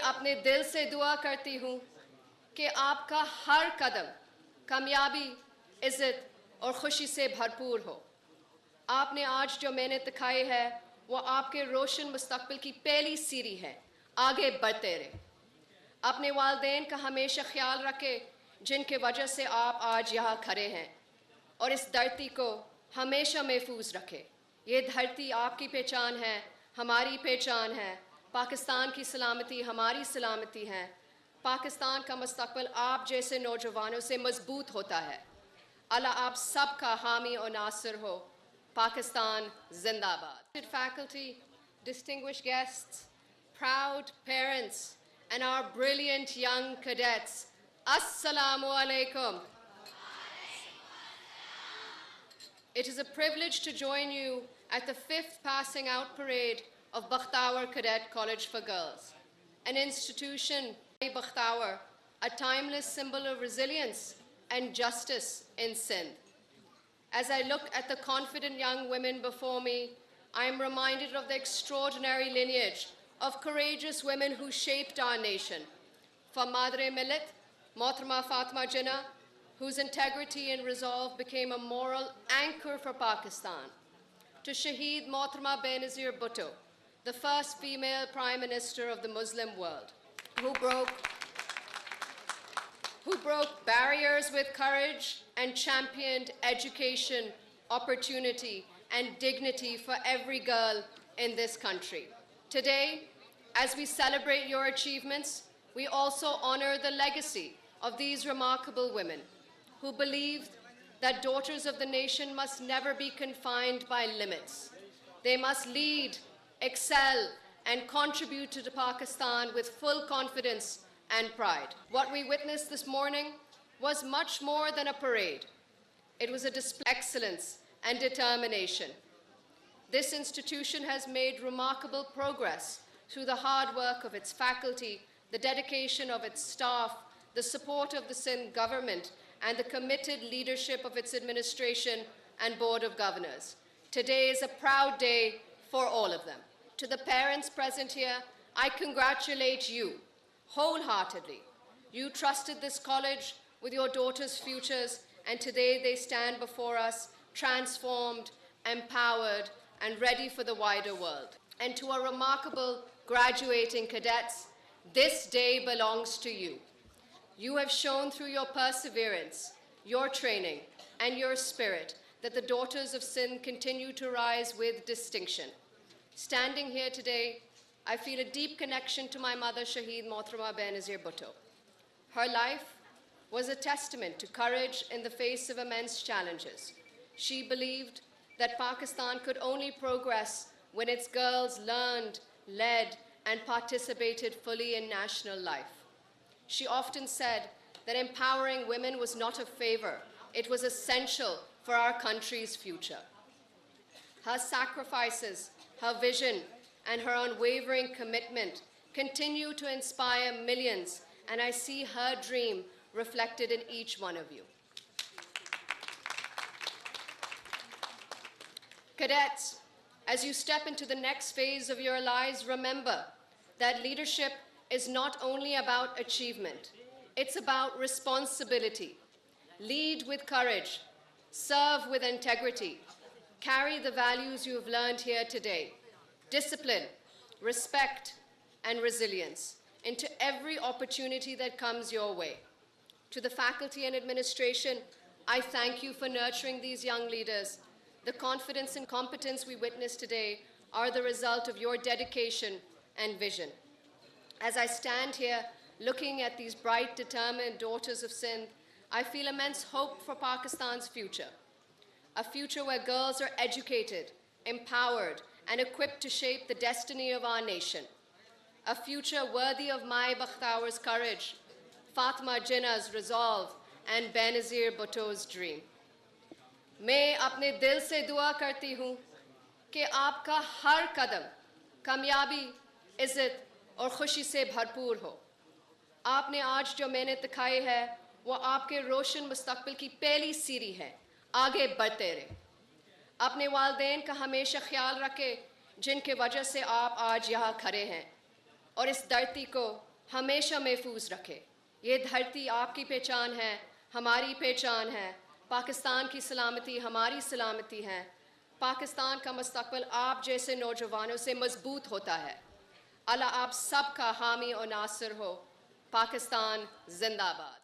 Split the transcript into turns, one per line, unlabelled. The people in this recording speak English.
अपने दिल से दुआ करती हूँ कि आपका हर कदम कामयाबी, इज़्ज़त और खुशी से भरपूर हो। आपने आज जो मेहनत दिखाई है वो आपके रोशन मुस्तकबिल की पहली सीढ़ी है। आगे बढ़ते रहें। अपने वालिदैन का हमेशा ख्याल रखें जिनके वजह से आप आज यहाँ खड़े हैं, और इस धरती को हमेशा महफूज रखें। ये धरती आपकी पहचान है, हमारी पहचान है। पाकिस्तान की सलामती हमारी सलामती है। पाकिस्तान का मुस्तकबिल आप जैसे नौजवानों से मजबूत होता है। अल्लाह आप सबका हामी और नासिर हो। Pakistan Zindabad. Faculty, distinguished guests, proud parents, and our brilliant young cadets, Assalamu alaikum. It is a privilege to join you at the 5th Passing Out Parade of Bakhtewar Cadet College for Girls, an institution, Bakhtewar, a timeless symbol of resilience and justice in Sindh. As I look at the confident young women before me, I am reminded of the extraordinary lineage of courageous women who shaped our nation. From Madre Millet, Mohtरमा Fatima Jinnah, whose integrity and resolve became a moral anchor for Pakistan, to Shaheed Mohtरमा Benazir Bhutto, the first female Prime Minister of the Muslim world, who broke barriers with courage and championed education, opportunity, and dignity for every girl in this country. Today, as we celebrate your achievements, we also honor the legacy of these remarkable women who believed that daughters of the nation must never be confined by limits. They must lead, excel, and contribute to Pakistan with full confidence and pride. What we witnessed this morning was much more than a parade. It was a display of excellence and determination. This institution has made remarkable progress through the hard work of its faculty, the dedication of its staff, the support of the Sindh government, and the committed leadership of its administration and Board of Governors. Today is a proud day for all of them. To the parents present here, I congratulate you wholeheartedly. You trusted this college with your daughters' futures, and today they stand before us transformed, empowered, and ready for the wider world. And to our remarkable graduating cadets, this day belongs to you. You have shown through your perseverance, your training, and your spirit that the daughters of Sindh continue to rise with distinction. Standing here today, I feel a deep connection to my mother, Shaheed Mohtरमा Benazir Bhutto. Her life was a testament to courage in the face of immense challenges. She believed that Pakistan could only progress when its girls learned, led, and participated fully in national life. She often said that empowering women was not a favor, it was essential for our country's future. Her sacrifices, her vision, and her unwavering commitment continue to inspire millions, and I see her dream reflected in each one of you. Cadets, as you step into the next phase of your lives, remember that leadership is not only about achievement, it's about responsibility. Lead with courage, serve with integrity, carry the values you have learned here today. Discipline, respect, and resilience into every opportunity that comes your way. To the faculty and administration, I thank you for nurturing these young leaders. The confidence and competence we witness today are the result of your dedication and vision. As I stand here looking at these bright, determined daughters of Sindh, I feel immense hope for Pakistan's future. A future where girls are educated, empowered, and equipped to shape the destiny of our nation. A future worthy of my Bakhtawar's courage, Fatima Jinnah's resolve, and Benazir Bhutto's dream. मैं अपने दिल से दुआ करती हूँ कि आपका हर कदम कामयाबी, इज़्ज़त और खुशी से भरपूर हो। आपने आज जो मेहनत दिखाई है वो आपके रोशन मुस्तकबिल की पहली सीढ़ी है। आगे बढ़ते रहें। अपने वालिदैन का हमेशा ख्याल रखें जिनके वजह से आप आज यहाँ खड़े हैं, और इस धरती को हमेशा महफूज रखे। ये धरती आपकी पहचान है, हमारी पहचान है। पाकिस्तान की सलामती हमारी सलामती है। पाकिस्तान का मुस्तकबिल आप जैसे नौजवानों से मजबूत होता है। अल्लाह आप सबका हामी और नासिर हो। पाकिस्तान जिंदाबाद।